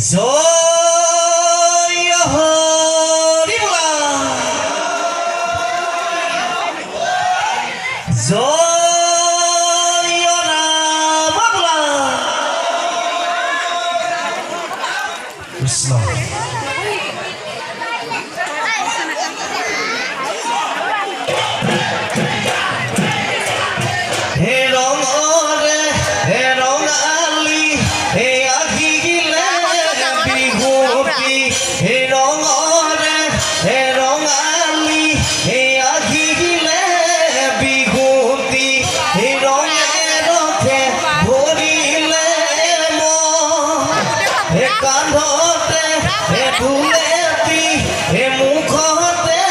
জয় হরি বোলা জয় রাম বোলা কৃষ্ণ হে রঙরে হে রঙালি হে আখি গিলে বিহুতি হে রঙরে হে রঙালি হে আখি গিলে বিহুতি হে রঙে রখে ভরিলে হে কান্ধতে হে তুলেতি হে মুখতে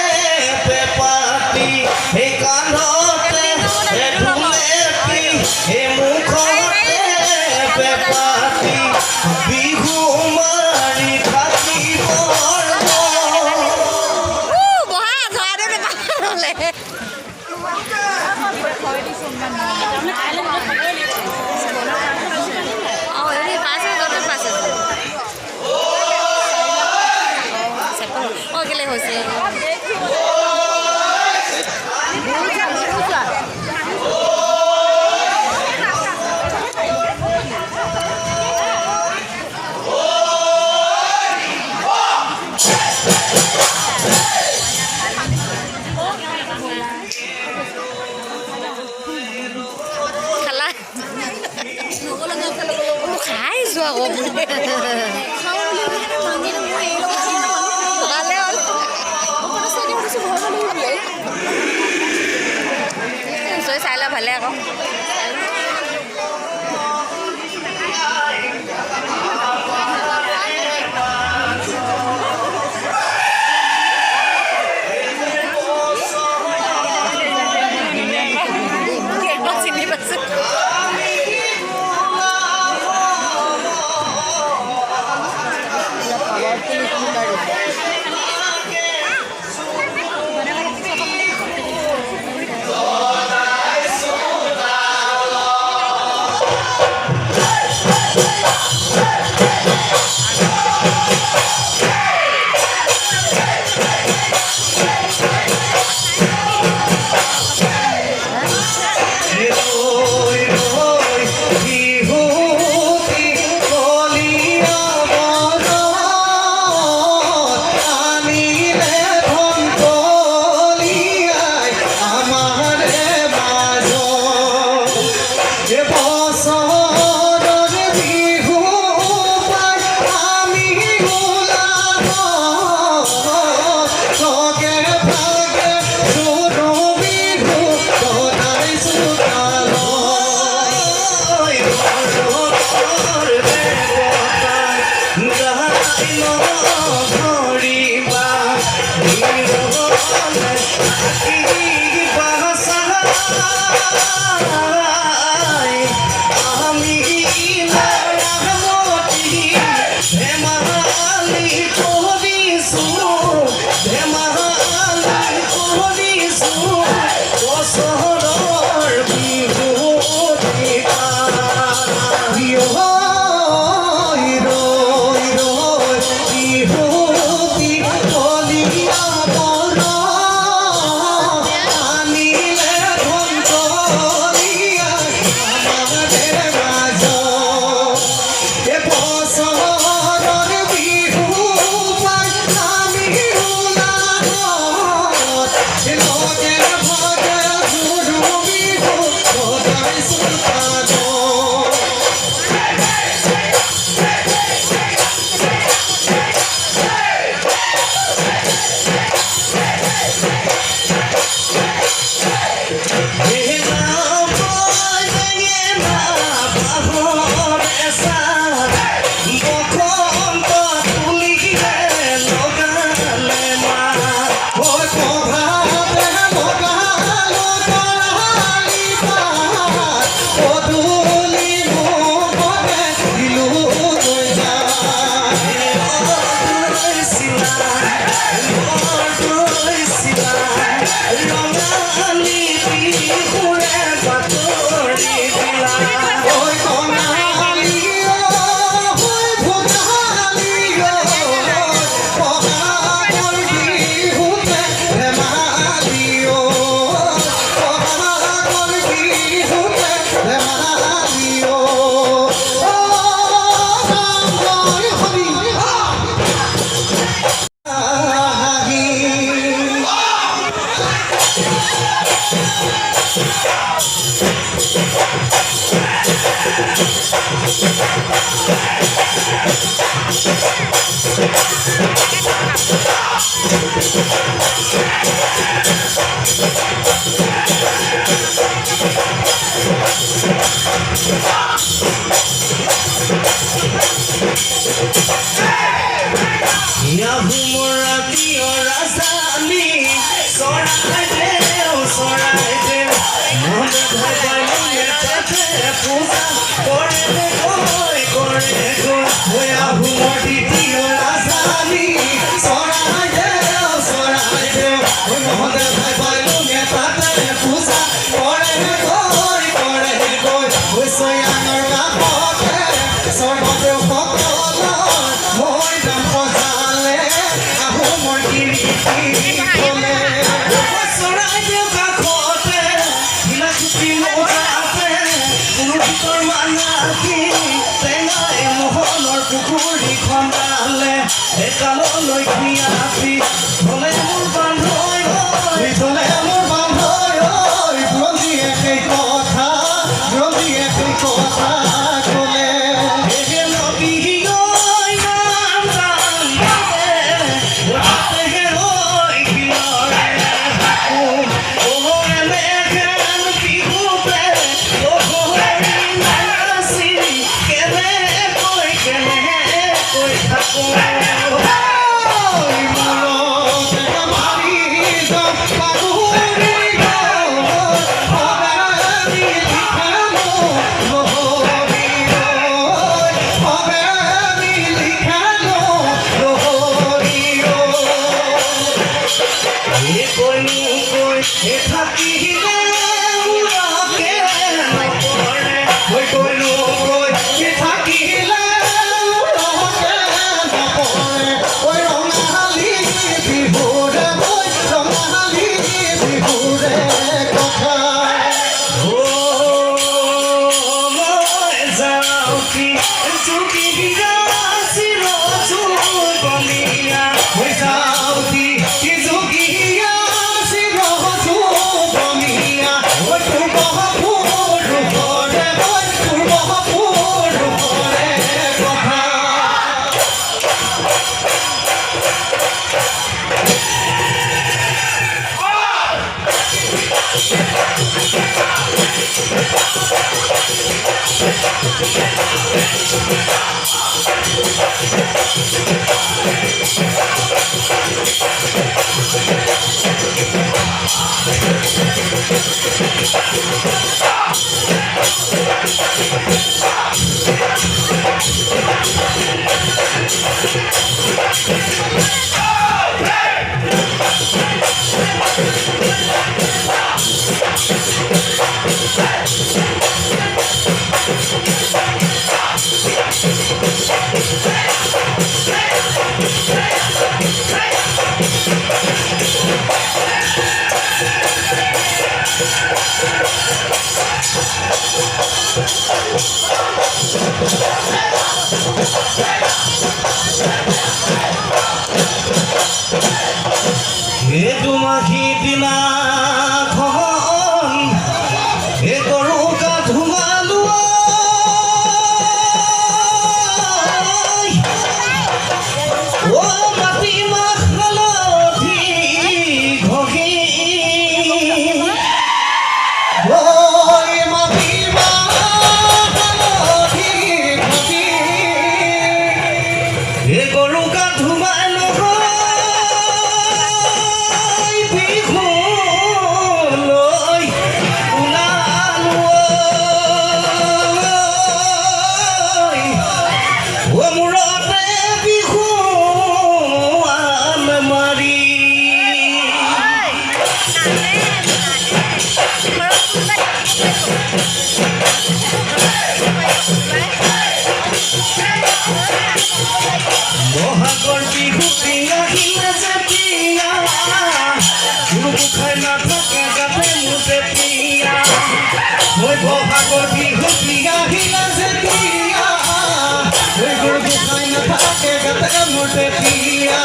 পেপাতি হে কান্ধতে হে তুলেতি হে মুখতে পেপাতি বিহু মাৰি থাকিব চাই ল ভালে আকৌ চিনি পাইছো Yahumura Dio Rasani, Soraideo, Soraideo, Mohamed Tate, Pusa, Kore, Yahumura Dio Rasani, Soraideo, Soraideo, Mohamed Tate, Pusa, Kore, Soyanor Kapote, Soraideo, Moi dam pozale, ahumor kini kole. Soraideo kakote, nachupi mojape, purutor manaki, tenga emohonor pukuri kondale, ekalo loi kiapi, tole mur bandhoi hoi, tole mur bandhoi hoi, bronzi ekei kotha kole. Dumaki dina khon e koru ka dhumalu o mati makhalo thi ghogi oi mati makhalo thi ghogi e koru ka dhumalu Mohakor bihu pinga hina jatiya, guru bukhai na thake gate mute piya. Moi mohakor bihu pinga hina jatiya, guru bukhai na thake gate mute piya.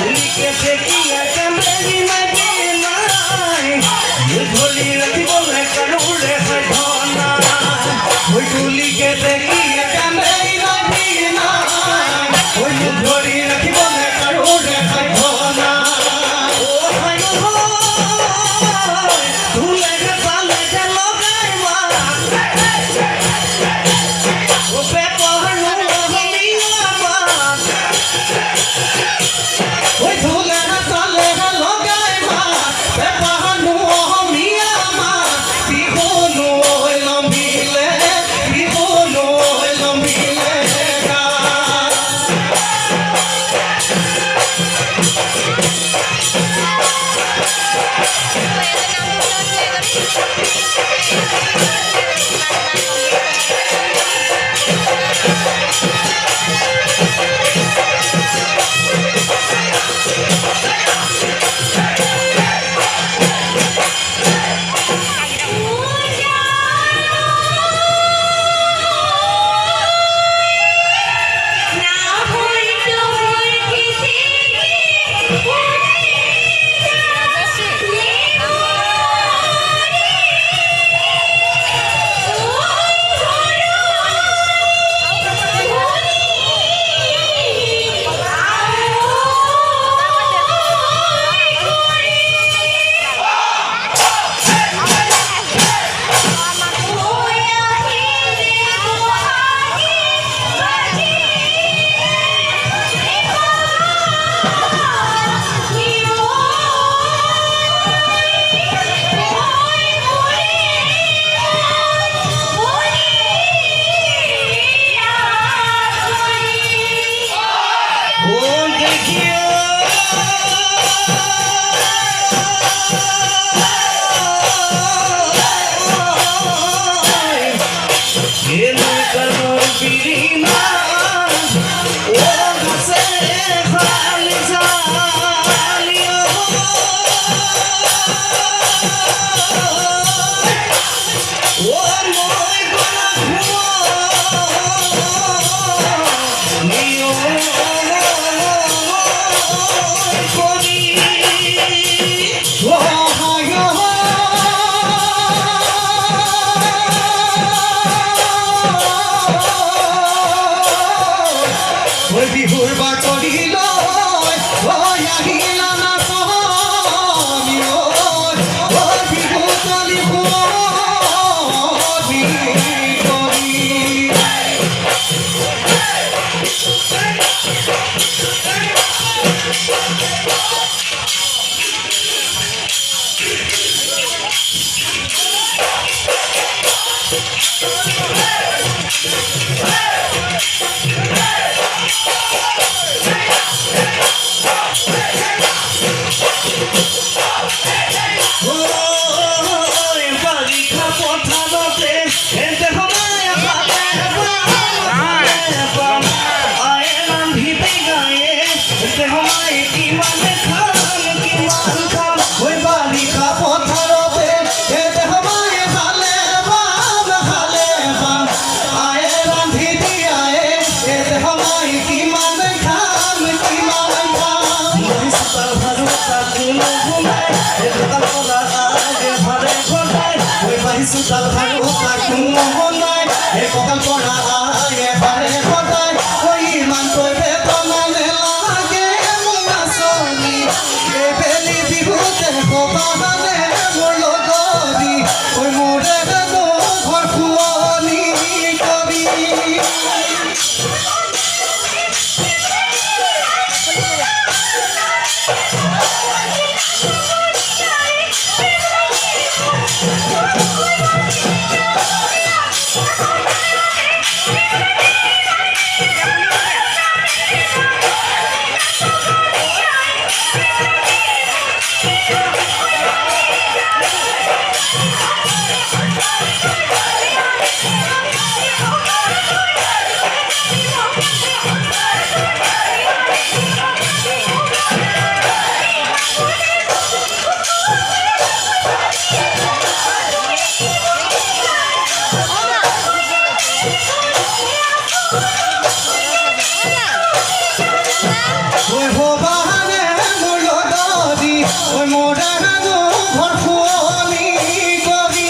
Uli ke sekiya kameri na dinai, moi dholi rati bole karule hai dhana. Moi uli ke sekiya kameri na dinai. When you bloody, like you want to ঐ বিহুৰ বাতৰি লৈ ঐ আহিলা না স্বামী ঐ বিহু তলি শুৱনি কৰি বাৰিষা পথাৰতে এতে সময় আয়ে ৰান্ধিতে গায়ে এতে সময় কিমান খাম ঐ বাৰিষা পথাৰতে এতে সময় ভালে পাম আয়ে ৰান্ধি দিয়ায়ে এতে সময় কিমান খাম চোতাল ভাৰু তাকো নুগুমাই এডোখৰ পৰা আগে ভাৰে ঘটাই চোতাল ভাৰু তাকো নবনাই এই কঁকাল পৰা আগে ভাৰে ঘটাই ঐ ইমানকৈ বেতনা নেলাগে মোৰ নাচনী এই বেলি বিহুতে কবানে মোৰ লগৰী ঐ মোৰে জানো ঘৰ শুৱনি কৰি ঐ ভবানে মোৰ লগৰী ঐ মোৰে জানো ঘৰ শুৱনি কৰি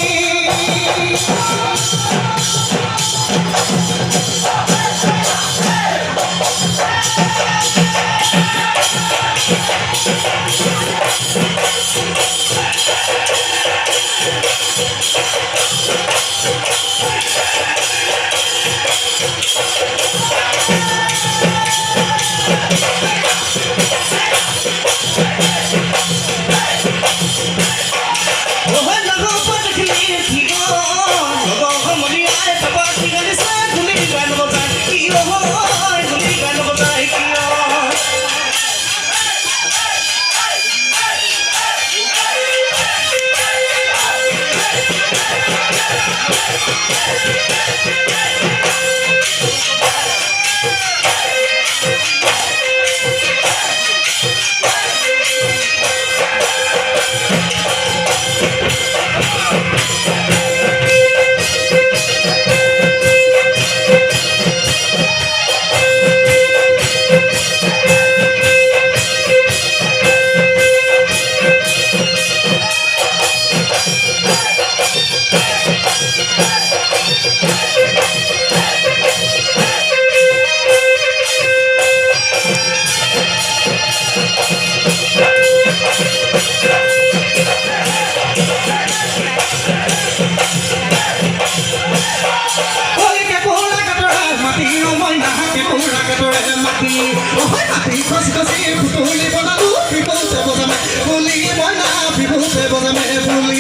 খচি খচি ফুটুলি বনালো বিহুতে বজামে বুলি মইনা বিহুতে বজামে বুলি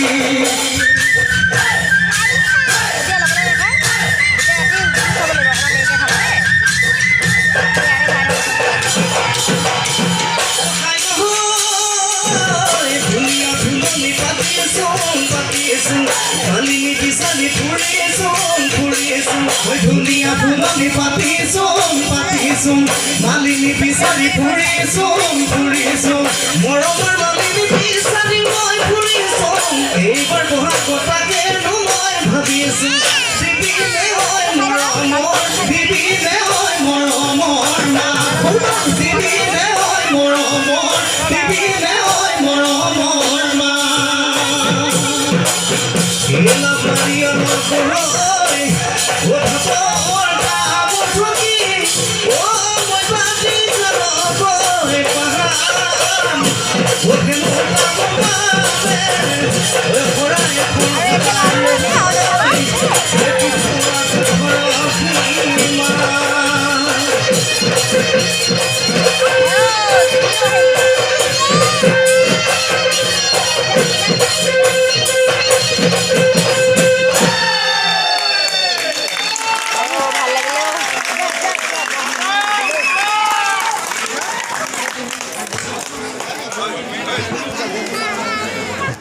Kalini pisani ধুনীয়া ফুলনি পাতিছোন মালিনী বিচাৰি ফুৰিছোন মৰমৰ মালিনী বিচাৰি মই ফুৰিছো এইবাৰ বহাগতাকে মই ভাবিছো দিবিনে হয় মৰমৰ দিবিনে হয় মৰমৰ না দিবিনে হয় মৰমৰ দিবিনে হয় মৰমৰ মা এলা মাৰিয়া নকৰৈ ও ভাতৰ দাম ঠকি ও মই পাহাম ওকে মোটা মামে ওই খোড়ায়